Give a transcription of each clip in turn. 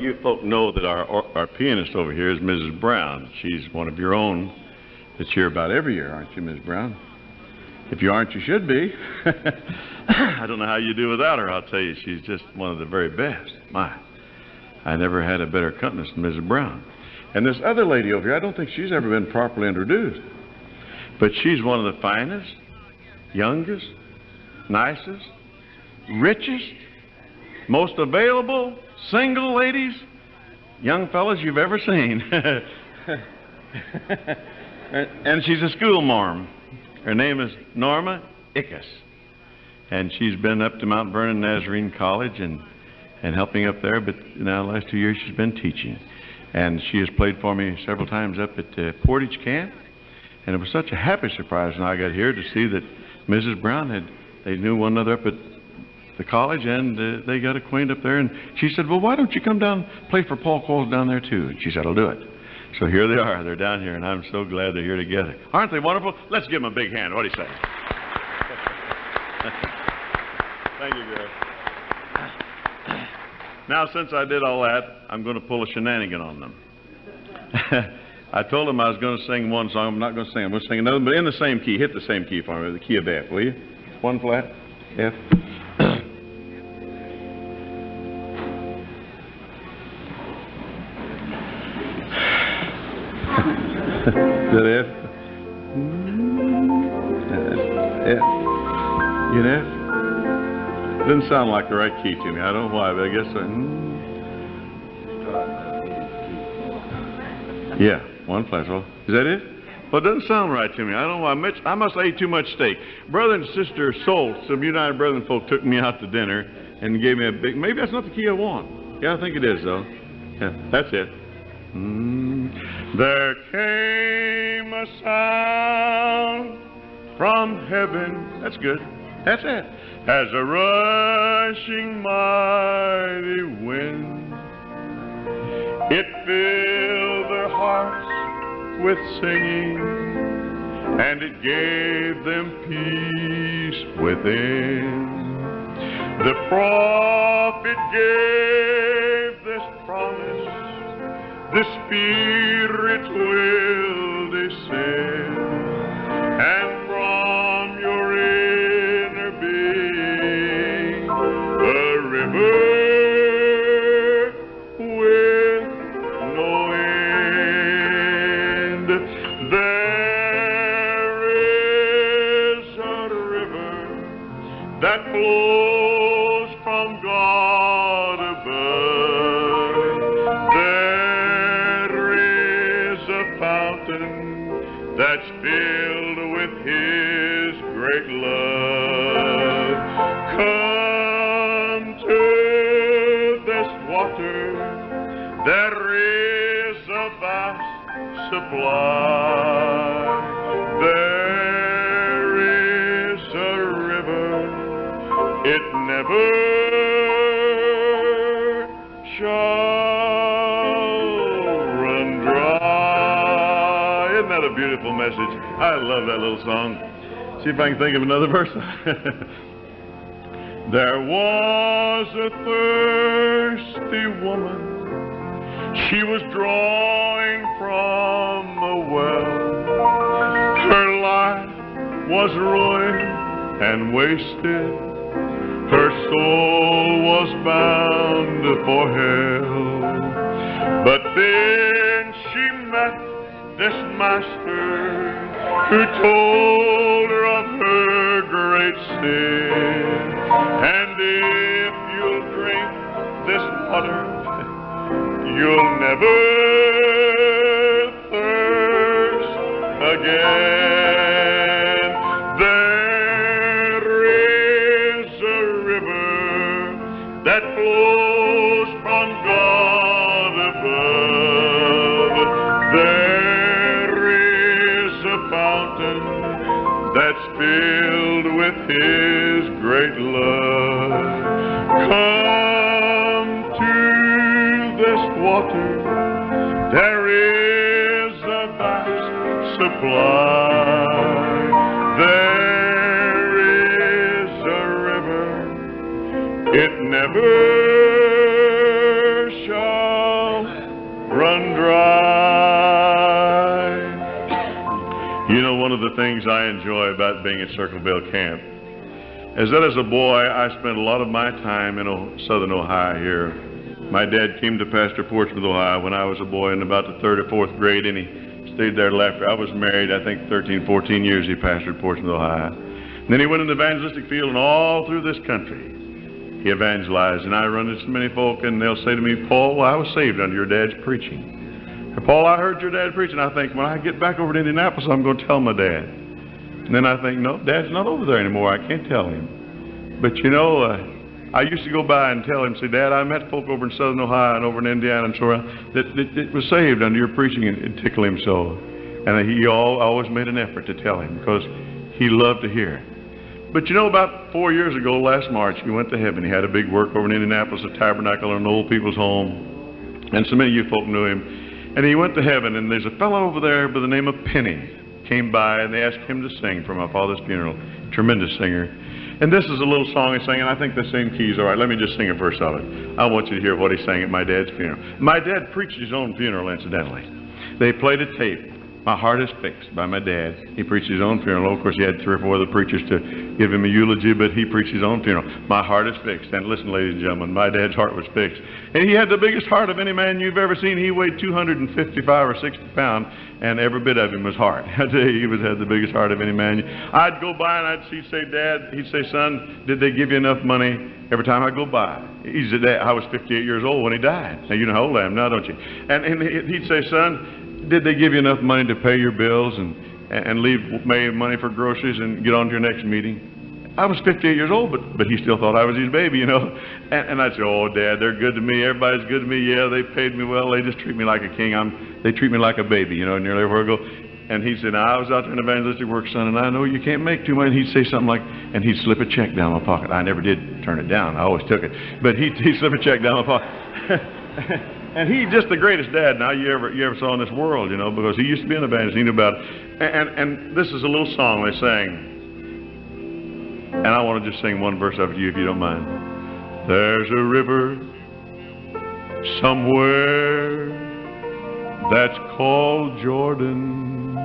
you folk know that our pianist over here is Mrs. Brown. She's one of your own that's here about every year, aren't you, Mrs. Brown? If you aren't, you should be. I don't know how you do without her, I'll tell you. She's just one of the very best. My, I never had a better accompanist than Mrs. Brown. And this other lady over here, I don't think she's ever been properly introduced. But she's one of the finest, youngest, nicest, richest, most available, single ladies, young fellas you've ever seen. And she's a schoolmarm. Her name is Norma Ickes. And she's been up to Mount Vernon Nazarene College and helping up there, but now the last 2 years she's been teaching. And she has played for me several times up at Portage Camp. And it was such a happy surprise when I got here to see that Mrs. Brown they knew one another up at the college, and they got acquainted up there. And she said, well, why don't you come down and play for Paul Qualls down there too? And she said, I'll do it. So here they are. They're down here, and I'm so glad they're here together. Aren't they wonderful? Let's give them a big hand. What do you say? Thank you, girl. Now, since I did all that, I'm going to pull a shenanigan on them. I told them I was going to sing one song. I'm not going to sing. I'm going to sing another, but in the same key. Hit the same key for me, the key of F, will you? One flat, F. Is that F? F. You know F? Doesn't sound like the right key to me. I don't know why, but I guess so. Yeah, one flat. Well, is that it? Well, it doesn't sound right to me. I don't know why. I must have ate too much steak. Brother and Sister Soltz of United Brethren folk took me out to dinner and gave me a big. Maybe that's not the key I want. Yeah, I think it is though. Yeah, that's it. There came a sound from heaven. That's good. That's it. As a rushing mighty wind, it filled their hearts with singing, and it gave them peace within. The prophet gave this promise: the Spirit will descend, and from your inner being a river with no end. There is a river that flows from God above. That's filled with His great love. Come to this water, there is a vast supply. There is a river, it never shall run dry. Isn't that a beautiful message? I love that little song. See if I can think of another verse. There was a thirsty woman. She was drawing from a well. Her life was ruined and wasted. Her soul was bound for hell. But then she met this master who told her of her great sin. And if you'll drink this water, you'll never thirst again. There is a river that flows from God above. There is a fountain that's filled with His great love. Come to this water, there is a vast supply. There is a river, it never shall the things I enjoy about being at Circleville Camp is that as a boy, I spent a lot of my time in southern Ohio here. My dad came to Pastor Portsmouth, Ohio when I was a boy in about the 3rd or 4th grade, and he stayed there till after I was married. I think 13, 14 years he pastored Portsmouth, Ohio. And then he went in the evangelistic field, and all through this country he evangelized. And I run into so many folk, and they'll say to me, Paul, I was saved under your dad's preaching. Or, Paul, I heard your dad preaching. I think, when I get back over to Indianapolis, I'm going to tell my dad. And then I think, no, Dad's not over there anymore. I can't tell him. But you know, I used to go by and tell him, say, Dad, I met folk over in southern Ohio and over in Indiana and so on that was saved under your preaching, and tickle him so. And he always made an effort to tell him because he loved to hear. But you know, about 4 years ago, last March, he went to heaven. He had a big work over in Indianapolis, a tabernacle in an old people's home. And so many of you folk knew him. And he went to heaven, and there's a fellow over there by the name of Penny came by, and they asked him to sing for my father's funeral. Tremendous singer. And this is a little song he sang, and I think the same key is all right. Let me just sing a verse of it. I want you to hear what he sang at my dad's funeral. My dad preached his own funeral, incidentally. They played a tape. My Heart Is Fixed by my dad. He preached his own funeral. Of course, he had 3 or 4 other preachers to give him a eulogy, but he preached his own funeral. My heart is fixed. And listen, ladies and gentlemen, my dad's heart was fixed. And he had the biggest heart of any man you've ever seen. He weighed 255 or 60 pounds, and every bit of him was heart. I tell you, he had the biggest heart of any man. I'd go by, and he'd say, Dad, he'd say, son, did they give you enough money? Every time I go by. He said, I was 58 years old when he died. Now, you know how old I am now, don't you? And he'd say, son, did they give you enough money to pay your bills and leave money for groceries and get on to your next meeting? I was 58 years old, but he still thought I was his baby, you know. And I'd say, oh, Dad, they're good to me. Everybody's good to me. Yeah, they paid me well. They just treat me like a king. They treat me like a baby, you know, nearly everywhere I go. And he'd say, now, I was out there in evangelistic work, son, and I know you can't make too much. And he'd say something like, and he'd slip a check down my pocket. I never did turn it down. I always took it. But he'd slip a check down my pocket. And he's just the greatest dad now you ever saw in this world, you know, because he used to be an evangelist. He knew about it. And this is a little song they sang. And I want to just sing one verse of it to you, if you don't mind. There's a river somewhere that's called Jordan,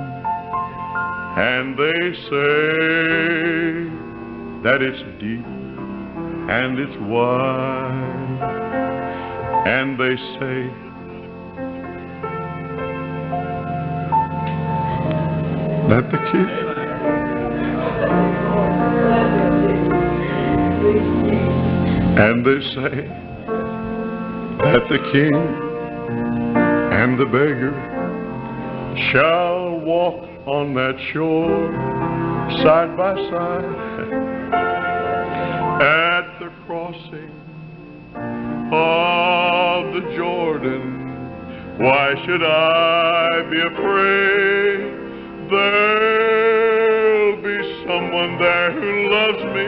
and they say that it's deep and it's wide. And they say that the king and the beggar shall walk on that shore side by side at the crossing of the Jordan. Why should I be afraid? There'll be someone there who loves me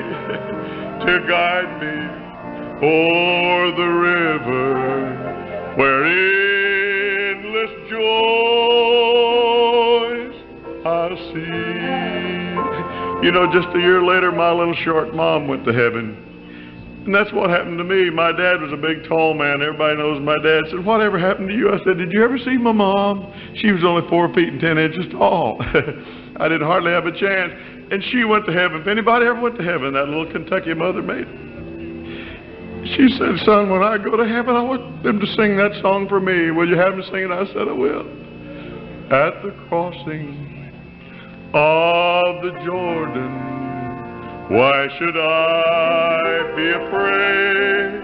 to guide me o'er the river where endless joys I'll see. You know, just a year later, my little short mom went to heaven. And that's what happened to me. My dad was a big, tall man. Everybody knows my dad. Said, whatever happened to you? I said, did you ever see my mom? She was only 4 feet and 10 inches tall. I didn't hardly have a chance. And she went to heaven. If anybody ever went to heaven, that little Kentucky mother made it. She said, son, when I go to heaven, I want them to sing that song for me. Will you have them sing it? I said, I will. At the crossing of the Jordan, why should I be afraid?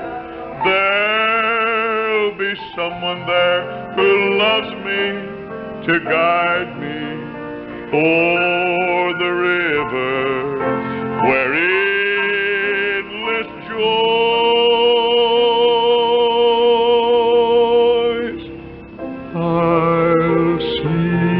There'll be someone there who loves me to guide me o'er the river where endless joys I'll see.